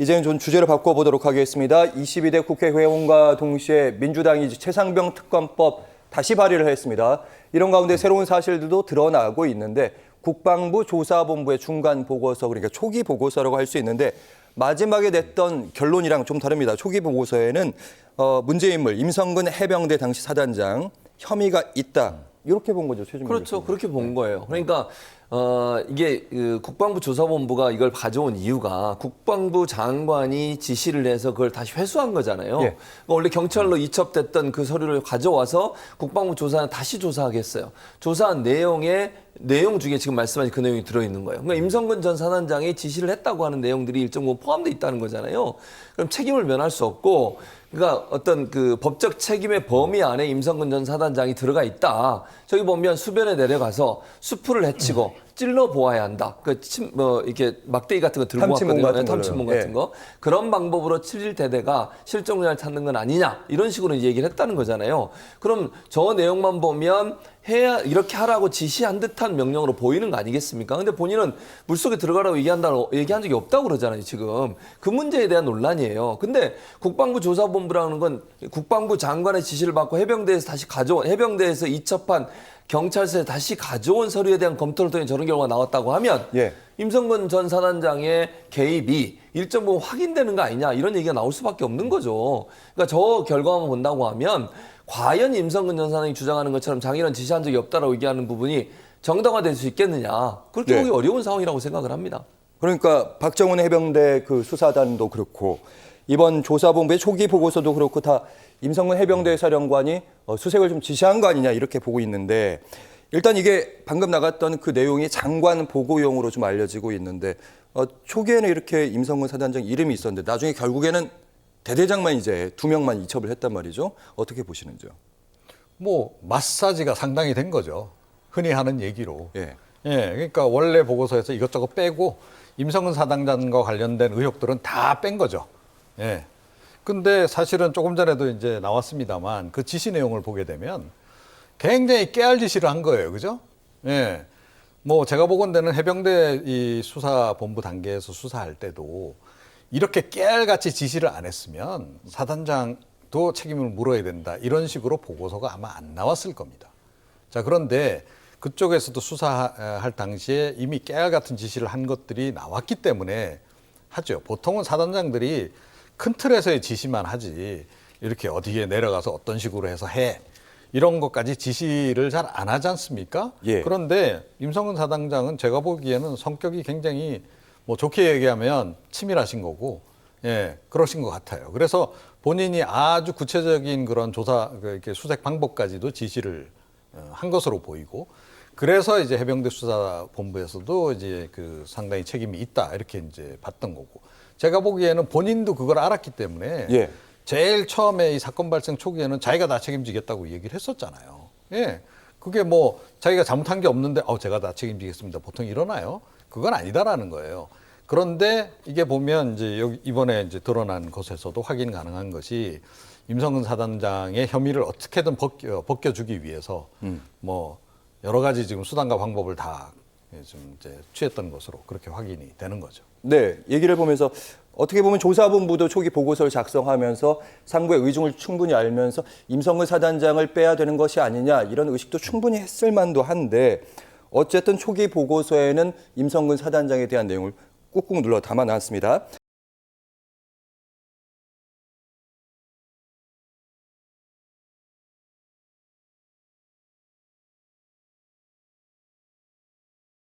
이제는 좀 주제를 바꿔보도록 하겠습니다. 22대 국회 회원과 동시에 민주당이 최상병 특검법 다시 발의를 했습니다. 이런 가운데 새로운 사실들도 드러나고 있는데 국방부 조사본부의 중간 보고서, 그러니까 초기 보고서라고 할 수 있는데 마지막에 냈던 결론이랑 좀 다릅니다. 초기 보고서에는 문제 인물 임성근 해병대 당시 사단장 혐의가 있다. 이렇게 본 거죠, 최준민 그렇죠. 교수님. 그렇게 본 거예요. 그러니까 이게 국방부 조사본부가 이걸 가져온 이유가 국방부 장관이 지시를 해서 그걸 다시 회수한 거잖아요. 예. 그러니까 원래 경찰로 이첩됐던 그 서류를 가져와서 국방부 조사는 다시 조사하겠어요. 조사한 내용 중에 지금 말씀하신 그 내용이 들어있는 거예요. 그러니까 임성근 전 사단장이 지시를 했다고 하는 내용들이 일정 부분 포함되어 있다는 거잖아요. 그럼 책임을 면할 수 없고, 그러니까 어떤 그 법적 책임의 범위 안에 임성근 전 사단장이 들어가 있다. 저기 보면 수변에 내려가서 수풀을 헤치고 찔러 보아야 한다. 이렇게 막대기 같은 거 들고 탐침문 왔거든요. 같은 탐침문 걸로요. 같은 예. 거. 그런 방법으로 칠일 대대가 실종자를 찾는 건 아니냐. 이런 식으로 얘기를 했다는 거잖아요. 그럼 저 내용만 보면 이렇게 하라고 지시한 듯한 명령으로 보이는 거 아니겠습니까? 근데 본인은 물속에 들어가라고 얘기한 적이 없다고 그러잖아요, 지금. 그 문제에 대한 논란이에요. 근데 국방부 조사본부라는 건 국방부 장관의 지시를 받고 해병대에서 이첩한 경찰서에 다시 가져온 서류에 대한 검토를 통해 저런 결과가 나왔다고 하면 예. 임성근 전 사단장의 개입이 일정 부분 확인되는 거 아니냐, 이런 얘기가 나올 수밖에 없는 거죠. 그러니까 저 결과만 본다고 하면 과연 임성근 전 사단장이 주장하는 것처럼 장인은 지시한 적이 없다라고 얘기하는 부분이 정당화될 수 있겠느냐. 그렇게 네. 보기 어려운 상황이라고 생각을 합니다. 그러니까 박정훈 해병대 그 수사단도 그렇고 이번 조사본부의 초기 보고서도 그렇고 다 임성근 해병대 사령관이 수색을 좀 지시한 거 아니냐 이렇게 보고 있는데, 일단 이게 방금 나갔던 그 내용이 장관 보고용으로 좀 알려지고 있는데 초기에는 이렇게 임성근 사단장 이름이 있었는데 나중에 결국에는 대대장만 이제 2명만 이첩을 했단 말이죠. 어떻게 보시는지요? 뭐 마사지가 상당히 된 거죠. 흔히 하는 얘기로. 예. 예, 그러니까 원래 보고서에서 이것저것 빼고 임성근 사단장과 관련된 의혹들은 다 뺀 거죠. 예. 근데 사실은 조금 전에도 이제 나왔습니다만 그 지시 내용을 보게 되면 굉장히 깨알 지시를 한 거예요. 그죠? 예. 뭐 제가 보건대는 해병대 이 수사본부 단계에서 수사할 때도 이렇게 깨알같이 지시를 안 했으면 사단장도 책임을 물어야 된다. 이런 식으로 보고서가 아마 안 나왔을 겁니다. 자, 그런데 그쪽에서도 수사할 당시에 이미 깨알 같은 지시를 한 것들이 나왔기 때문에 하죠. 보통은 사단장들이 큰 틀에서의 지시만 하지 이렇게 어디에 내려가서 어떤 식으로 해서 해. 이런 것까지 지시를 잘 안 하지 않습니까? 예. 그런데 임성근 사단장은 제가 보기에는 성격이 굉장히 뭐 좋게 얘기하면 치밀하신 거고, 예, 그러신 것 같아요. 그래서 본인이 아주 구체적인 그런 이렇게 수색 방법까지도 지시를 한 것으로 보이고, 그래서 이제 해병대 수사본부에서도 이제 그 상당히 책임이 있다 이렇게 이제 봤던 거고, 제가 보기에는 본인도 그걸 알았기 때문에 예. 제일 처음에 이 사건 발생 초기에는 자기가 다 책임지겠다고 얘기를 했었잖아요. 예, 그게 뭐 자기가 잘못한 게 없는데 제가 다 책임지겠습니다. 보통 이러나요? 그건 아니다라는 거예요. 그런데 이게 보면 이제 이번에 이제 드러난 것에서도 확인 가능한 것이 임성근 사단장의 혐의를 어떻게든 벗겨주기 위해서 뭐 여러 가지 지금 수단과 방법을 다 좀 이제 취했던 것으로 그렇게 확인이 되는 거죠. 네, 얘기를 보면서 어떻게 보면 조사본부도 초기 보고서를 작성하면서 상부의 의중을 충분히 알면서 임성근 사단장을 빼야 되는 것이 아니냐 이런 의식도 충분히 했을 만도 한데, 어쨌든 초기 보고서에는 임성근 사단장에 대한 내용을 꾹꾹 눌러 담아놨습니다.